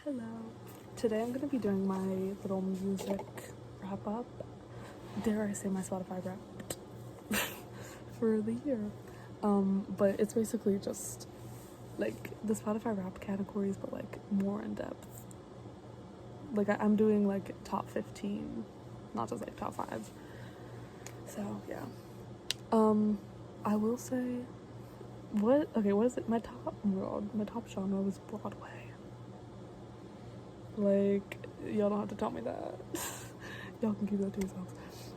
Hello. Today I'm gonna be doing my little music wrap up. Dare I say my Spotify wrap for the year. But it's basically just like the Spotify wrap categories, but like more in depth. Like I'm doing like top 15, not just like top 5. So yeah. I will say what is it? My top genre was Broadway. Like, y'all don't have to tell me that. Y'all can keep that to yourselves.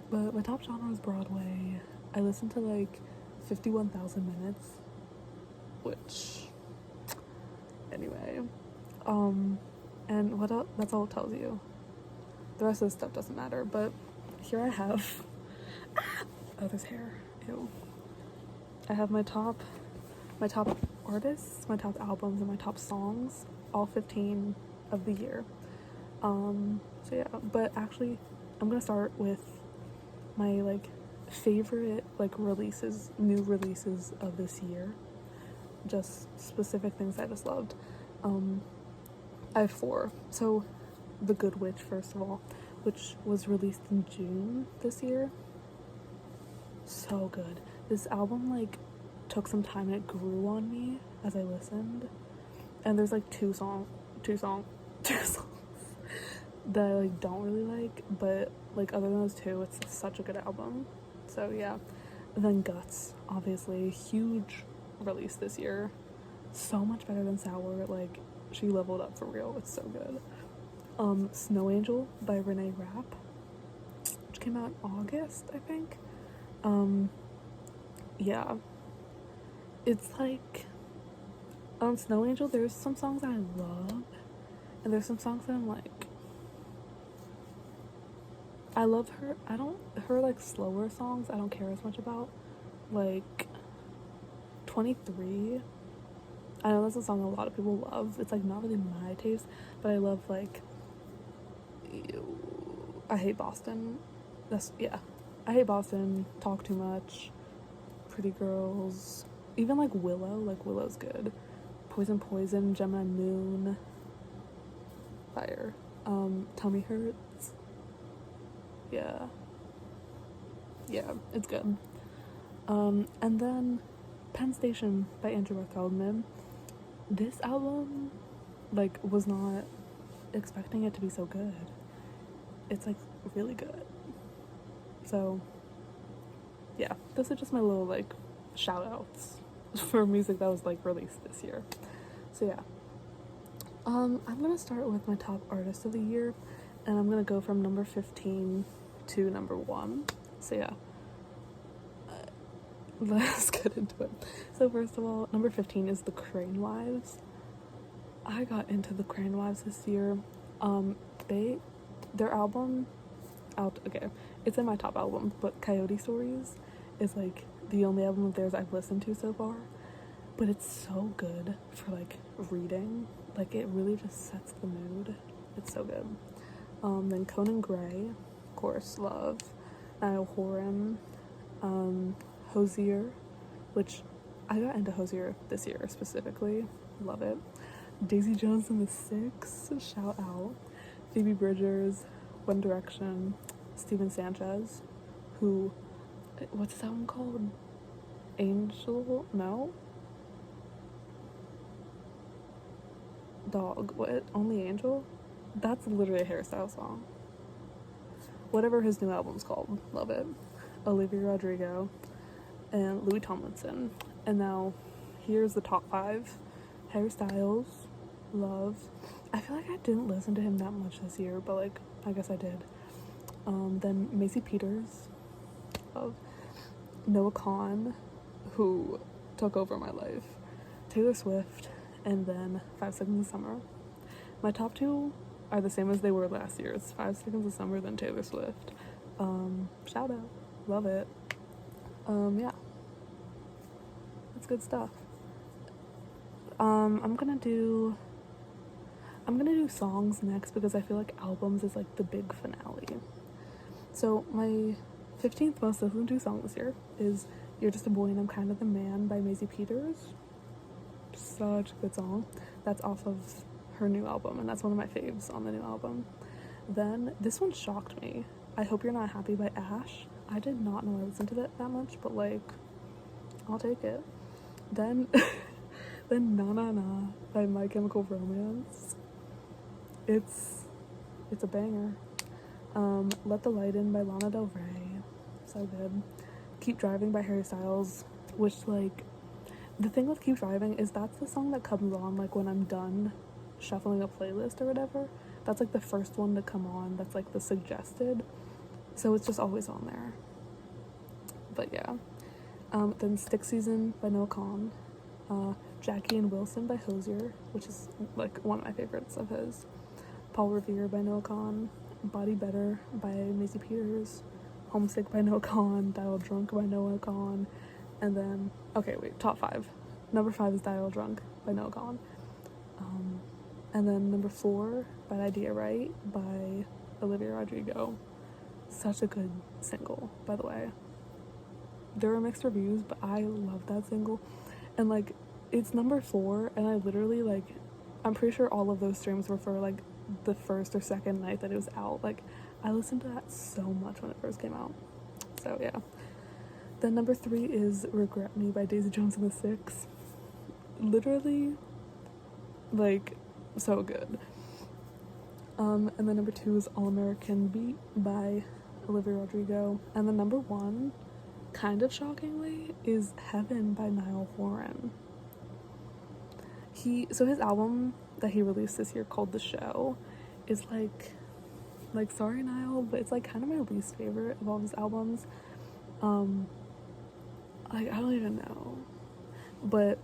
But my top genre is Broadway. I listened to like 51,000 minutes, which, anyway. And what else? That's all it tells you. The rest of the stuff doesn't matter. But here I have. Oh, there's hair. Ew. I have my top artists, my top albums, and my top songs, all 15 of the year. So yeah, but actually I'm gonna start with my like favorite like new releases of this year, just specific things I just loved. I have 4. So The Good Witch, first of all, which was released in June this year. So good. This album like took some time and it grew on me as I listened, and there's like two songs that I like don't really like, but like other than those two, it's such a good album. So yeah. And then Guts, obviously, huge release this year, so much better than Sour. Like, she leveled up for real. It's so good. Snow Angel by Renee Rapp, which came out in August, I think. Yeah, it's like Snow Angel, there's some songs I love, and there's some songs that I'm like, I love her. Her like slower songs I don't care as much about. Like 23. I know that's a song a lot of people love. It's like not really my taste, but I love like I Hate Boston. I Hate Boston, Talk Too Much, Pretty Girls, even like Willow's good. Poison, Gemini Moon, fire. Tummy Hurts. Yeah, it's good. And then Penn Station by Andrew Mark Feldman. This album, like, was not expecting it to be so good. It's like really good. So yeah, those are just my little like shout outs for music that was like released this year. So yeah. I'm gonna start with my top artist of the year, and I'm gonna go from number 15 to number 1. So yeah, let's get into it. So first of all, number 15 is the Crane Wives. I got into the Crane Wives this year. Their album out, okay, it's in my top album, but Coyote Stories is like the only album of theirs I've listened to so far, but it's so good for like reading. Like, it really just sets the mood. It's so good. Then Conan Gray, of course, love. Niall Horan, Hozier, which I got into Hozier this year specifically. Love it. Daisy Jones and the Six, shout out. Phoebe Bridgers, One Direction, Steven Sanchez, who, what's his album called? Angel? No? Dog. What? Only Angel? That's literally a hairstyle song. Whatever his new album's called. Love it. Olivia Rodrigo and Louis Tomlinson. And now, here's the top 5. Harry Styles, love. I feel like I didn't listen to him that much this year, but like, I guess I did. Then Macy Peters, love. Noah Kahan, who took over my life. Taylor Swift, and then 5 Seconds of Summer. My top 2 are the same as they were last year. It's 5 Seconds of Summer, then Taylor Swift. Shout out. Love it. Yeah. That's good stuff. I'm gonna do songs next because I feel like albums is like the big finale. So my 15th most listened to song this year is You're Just a Boy and I'm Kind of the Man by Macy Peters. Such a good song. That's off of her new album, and that's one of my faves on the new album. Then this one shocked me. I Hope You're Not Happy by Ash. I did not know I listened to that much, but like, I'll take it. Then then Na Na Na by My Chemical Romance. It's a banger. Let the Light In by Lana Del Rey. So good. Keep Driving by Harry Styles, which, like, the thing with Keep Driving is that's the song that comes on, like, when I'm done shuffling a playlist or whatever. That's, like, the first one to come on. That's, like, the suggested. So it's just always on there. But, yeah. Then Stick Season by Noah Kahan. Jackie and Wilson by Hozier, which is, like, one of my favorites of his. Paul Revere by Noah Kahan. Body Better by Maisie Peters. Homesick by Noah Kahan. Dial Drunk by Noah Kahan. And then, okay, wait, top 5. Number 5 is Dial Drunk by Noah Kahan. And then number 4, Bad Idea Right by Olivia Rodrigo. Such a good single, by the way. There were mixed reviews, but I love that single. And, like, it's number 4, and I literally, like, I'm pretty sure all of those streams were for, like, the first or second night that it was out. Like, I listened to that so much when it first came out. So, yeah. Then number 3 is Regret Me by Daisy Jones and the Six. Literally, like, so good. And then number 2 is All American Beat by Olivia Rodrigo. And then number 1, kind of shockingly, is Heaven by Niall Horan. So his album that he released this year called The Show is like sorry Niall, but it's like kind of my least favorite of all his albums. Like, I don't even know. But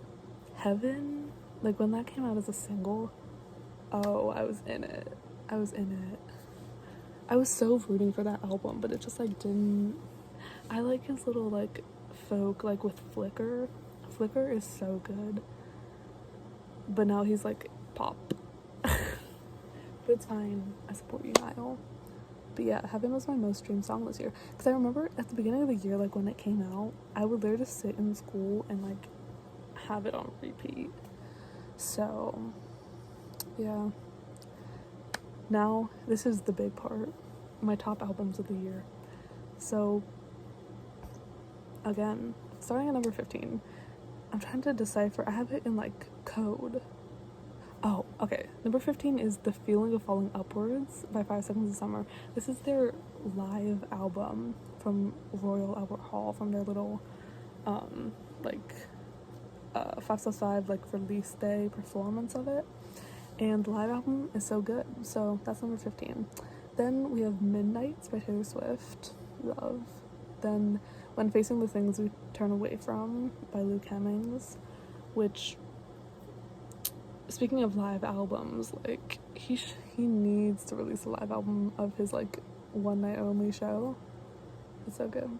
Heaven, like, when that came out as a single, oh, I was in it. I was so rooting for that album, but it just, like, didn't. I like his little, like, folk, like, with Flicker. Flicker is so good. But now he's, like, pop. But it's fine. I support you, Niall. But yeah, Heaven was my most streamed song this year. Because I remember at the beginning of the year, like, when it came out, I would literally just sit in school and, like, have it on repeat. So, yeah. Now, this is the big part. My top albums of the year. So, again, starting at number 15, I'm trying to decipher. I have it in, like, code. Oh, okay. Number 15 is The Feeling of Falling Upwards by 5 Seconds of Summer. This is their live album from Royal Albert Hall, from their little, 5/5, like, release day performance of it. And the live album is so good. So that's number 15. Then we have Midnights by Taylor Swift. Love. Then When Facing the Things We Turn Away From by Luke Hemmings, which, speaking of live albums, like, he needs to release a live album of his, like, one night only show. It's so good.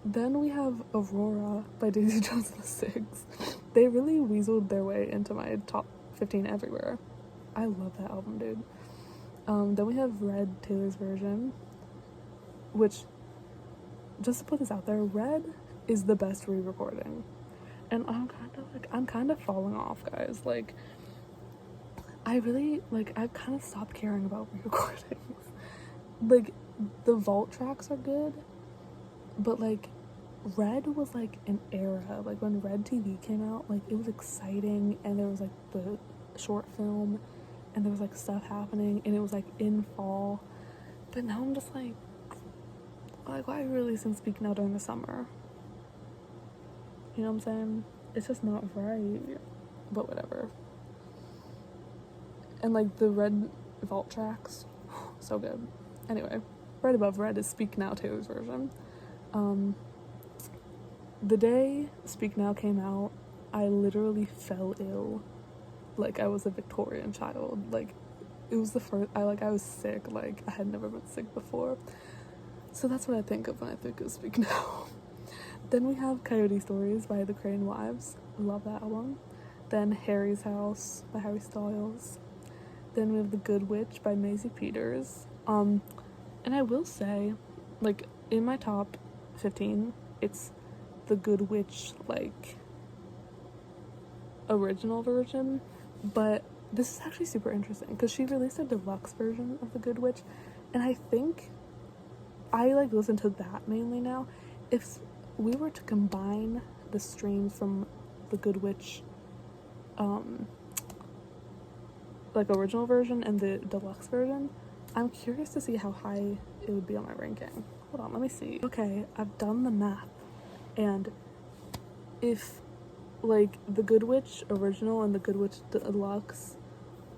Then we have Aurora by Daisy Jones and the Six. They really weaseled their way into my top 15 everywhere. I love that album, dude. Then we have Red, Taylor's version, which, just to put this out there, Red is the best re-recording. And I'm kind of falling off, guys. Like, I kind of stopped caring about re-recordings. Like, the vault tracks are good, but, like, Red was, like, an era. Like, when Red TV came out, like, it was exciting, and there was, like, the short film, and there was, like, stuff happening, and it was, like, in fall. But now I'm just like, why are you releasing Speak Now during the summer? You know what I'm saying? It's just not right. But whatever. And, like, the Red vault tracks, so good. Anyway, right above Red is Speak Now, Taylor's version. The day Speak Now came out, I literally fell ill. Like, I was a Victorian child. Like, it was the first, I was sick. Like, I had never been sick before. So that's what I think of when I think of Speak Now. Then we have Coyote Stories by the Crane Wives. Love that album. Then Harry's House by Harry Styles. Then we have The Good Witch by Maisie Peters. And I will say, like, in my top 15, it's The Good Witch, like, original version. But this is actually super interesting because she released a deluxe version of The Good Witch, and I think I like listen to that mainly now. If we were to combine the streams from The Good Witch, like original version and the deluxe version, I'm curious to see how high it would be on my ranking. Hold on, let me see. Okay, I've done the math, and if like The Good Witch original and The Good Witch deluxe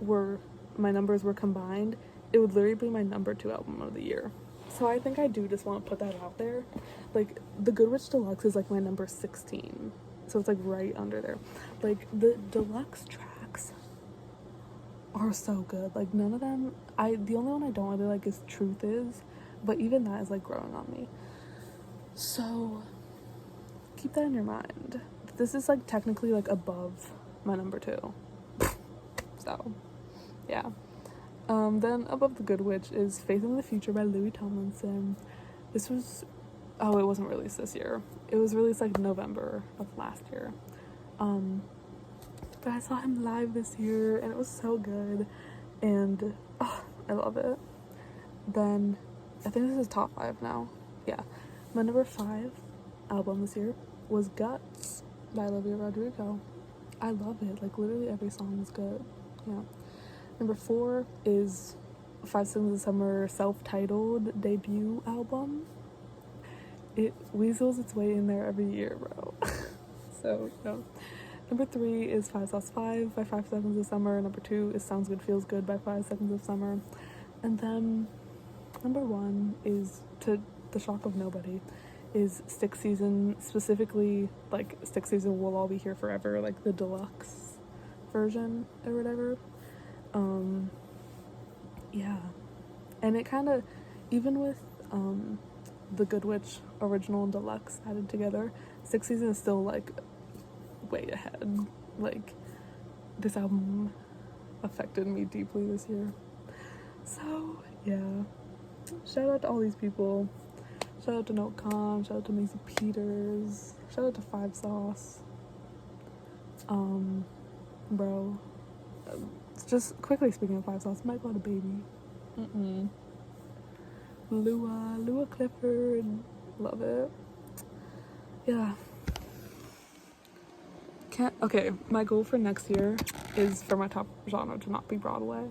were my numbers were combined, it would literally be my number 2 album of the year. So I think I do just want to put that out there. Like The Good Witch deluxe is like my number 16, so it's like right under there. Like the deluxe tracks are so good. Like none of them, the only one I don't really like is Truth Is, but even that is like growing on me. So keep that in your mind. This is like technically like above my number 2. So yeah. Then above The Good Witch is Faith in the Future by Louis Tomlinson. This was, it wasn't released this year. It was released like November of last year. But I saw him live this year and it was so good, and I love it. Then I think this is top 5 now. Yeah, my number 5 album this year was Guts by Olivia Rodrigo. I love it. Like literally every song is good. Yeah. Number 4 is 5 Seconds of Summer self-titled debut album. It weasels its way in there every year, bro. So, no. Number 3 is 5 Sauce 5 by 5 Seconds of Summer. Number 2 is Sounds Good Feels Good by 5 Seconds of Summer. And then number 1 is, to the shock of nobody, is Stick Season, specifically like Stick Season Will All Be Here Forever, like the deluxe version or whatever. Yeah. And it kind of, even with The Good Witch original and deluxe added together, Stick Season is still like way ahead. Like this album affected me deeply this year. So yeah, shout out to all these people. Shout out to Note Khan, shout out to Macy Peters, shout out to 5 Sauce. Bro, just quickly speaking of 5 Sauce, Michael had a baby. Lua Clifford, love it. Yeah. Okay, my goal for next year is for my top genre to not be Broadway.